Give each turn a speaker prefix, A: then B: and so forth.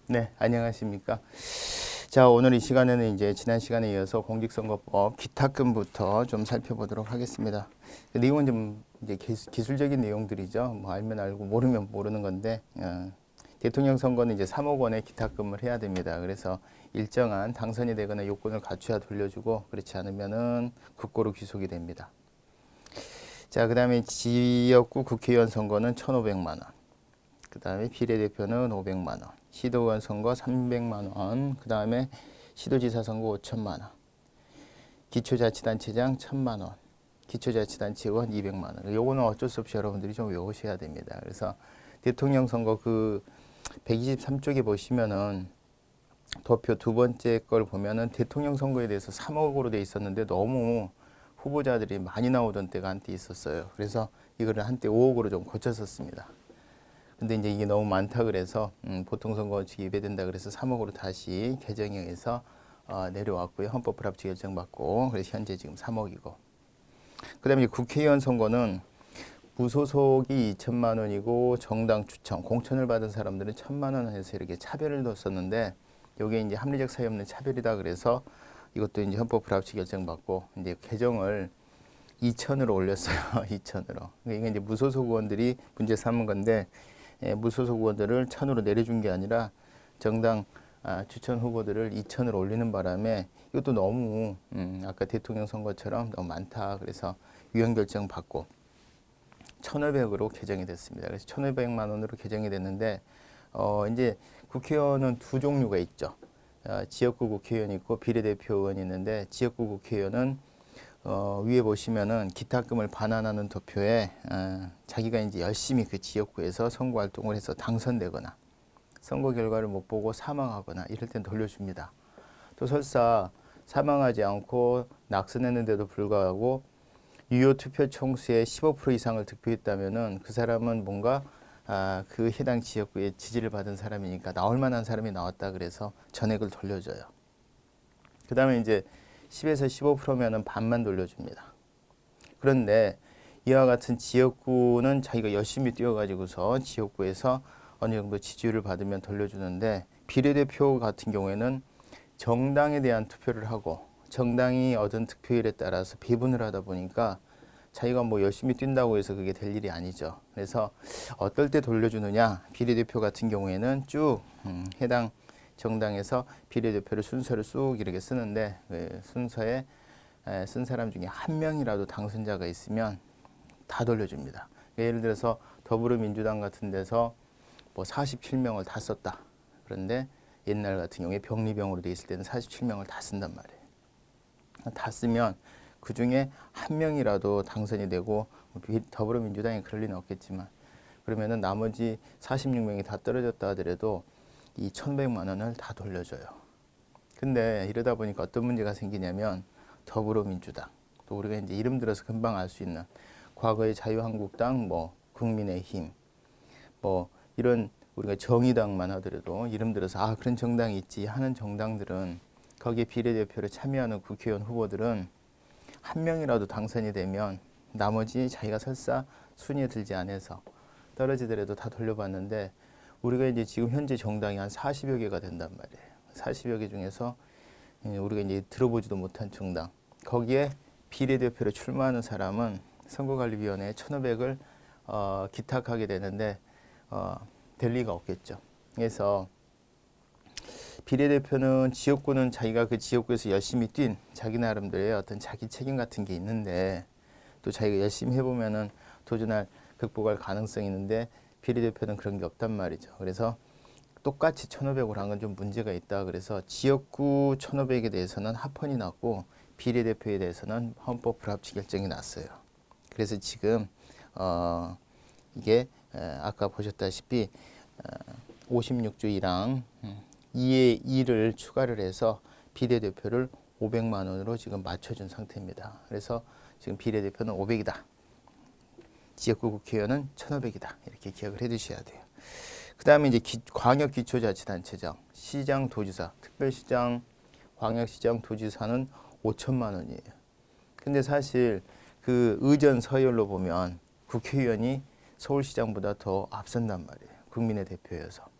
A: 네, 안녕하십니까. 자, 오늘 이 시간에는 이제 지난 시간에 이어서 공직선거법 기탁금부터 좀 살펴보도록 하겠습니다. 내용은 좀 이제 기술적인 내용들이죠. 뭐 알면 알고 모르면 모르는 건데, 대통령 선거는 이제 3억 원의 기탁금을 해야 됩니다. 그래서 일정한 당선이 되거나 요건을 갖춰야 돌려주고, 그렇지 않으면은 국고로 귀속이 됩니다. 자, 그 다음에 지역구 국회의원 선거는 1,500만 원. 그 다음에 비례대표는 500만 원, 시도의원 선거 300만 원, 그 다음에 시도지사 선거 5천만 원, 기초자치단체장 1,000만 원, 기초자치단체 의원 200만 원. 요거는 어쩔 수 없이 여러분들이 좀 외우셔야 됩니다. 그래서 대통령 선거 그 123쪽에 보시면은 도표 두 번째 걸 보면은 대통령 선거에 대해서 3억으로 돼 있었는데 너무 후보자들이 많이 나오던 때가 한때 있었어요. 그래서 이거를 한때 5억으로 좀 고쳤었습니다. 근데 이제 이게 너무 많다 그래서 보통선거원칙이 위배된다 그래서 3억으로 다시 개정에 의해서 내려왔고요. 헌법 불합치 결정받고 그래서 현재 지금 3억이고. 그다음에 국회의원 선거는 무소속이 2천만 원이고 정당 추천, 공천을 받은 사람들은 1,000만 원 해서 이렇게 차별을 뒀었는데 이게 이제 합리적 사유 없는 차별이다 그래서 이것도 이제 헌법 불합치 결정받고 이제 개정을 2천으로 올렸어요. 2천으로. 이게 이제 무소속 의원들이 문제 삼은 건데 무소속 의원들을 1,000으로 내려준 게 아니라 정당 추천 후보들을 2,000으로 올리는 바람에 이것도 너무 아까 대통령 선거처럼 너무 많다. 그래서 위헌 결정 받고 1,500으로 개정이 됐습니다. 그래서 1,500만 원으로 개정이 됐는데 이제 국회의원은 두 종류가 있죠. 지역구 국회의원이 있고 비례대표 의원이 있는데 지역구 국회의원은 위에 보시면은 기탁금을 반환하는 도표에 자기가 이제 열심히 그 지역구에서 선거 활동을 해서 당선되거나 선거 결과를 못 보고 사망하거나 이럴 땐 돌려줍니다. 또 설사 사망하지 않고 낙선했는데도 불구하고 유효 투표 총수의 15% 이상을 득표했다면은 그 사람은 뭔가 그 해당 지역구에 지지를 받은 사람이니까 나올 만한 사람이 나왔다 그래서 전액을 돌려줘요. 그 다음에 이제 10에서 15%면은 반만 돌려줍니다. 그런데 이와 같은 지역구는 자기가 열심히 뛰어가지고서 지역구에서 어느 정도 지지율을 받으면 돌려주는데 비례대표 같은 경우에는 정당에 대한 투표를 하고 정당이 얻은 득표율에 따라서 배분을 하다 보니까 자기가 뭐 열심히 뛴다고 해서 그게 될 일이 아니죠. 그래서 어떨 때 돌려주느냐, 비례대표 같은 경우에는 쭉 해당 정당에서 비례대표를 순서를 쑥 이렇게 쓰는데 그 순서에 쓴 사람 중에 한 명이라도 당선자가 있으면 다 돌려줍니다. 예를 들어서 더불어민주당 같은 데서 뭐 47명을 다 썼다. 그런데 옛날 같은 경우에 병리병으로 돼 있을 때는 47명을 다 쓴단 말이에요. 다 쓰면 그 중에 한 명이라도 당선이 되고 더불어민주당이 그럴 리는 없겠지만 그러면은 나머지 46명이 다 떨어졌다 하더라도 이 1,100만 원을 다 돌려줘요. 근데 이러다 보니까 어떤 문제가 생기냐면 더불어민주당 또 우리가 이제 이름 들어서 금방 알 수 있는 과거의 자유한국당, 뭐 국민의힘, 뭐 이런 우리가 정의당만 하더라도 이름 들어서 그런 정당이 있지 하는 정당들은 거기에 비례대표로 참여하는 국회의원 후보들은 한 명이라도 당선이 되면 나머지 자기가 설사 순위에 들지 않아서 떨어지더라도 다 돌려봤는데 우리가 이제 지금 현재 정당이 한 40여 개가 된단 말이에요. 40여 개 중에서 우리가 이제 들어보지도 못한 정당 거기에 비례대표로 출마하는 사람은 선거관리위원회에 1,500을 기탁하게 되는데 될 리가 없겠죠. 그래서 비례대표는 지역구는 자기가 그 지역구에서 열심히 뛴 자기 나름대로의 어떤 자기 책임 같은 게 있는데 또 자기가 열심히 해보면은 도전할 극복할 가능성이 있는데 비례대표는 그런 게 없단 말이죠. 그래서 똑같이 1,500으로 한 건 좀 문제가 있다. 그래서 지역구 1,500에 대해서는 합헌이 났고 비례대표에 대해서는 헌법 불합치 결정이 났어요. 그래서 지금 이게 아까 보셨다시피 56조 1항 2의 2를 추가를 해서 비례대표를 500만 원으로 지금 맞춰준 상태입니다. 그래서 지금 비례대표는 500이다. 지역구 국회의원은 1,500이다. 이렇게 기억을 해 두셔야 돼요. 그 다음에 이제 광역기초자치단체장, 시장, 도지사, 특별시장, 광역시장, 도지사는 5천만 원이에요. 근데 사실 그 의전 서열로 보면 국회의원이 서울시장보다 더 앞선단 말이에요. 국민의 대표여서.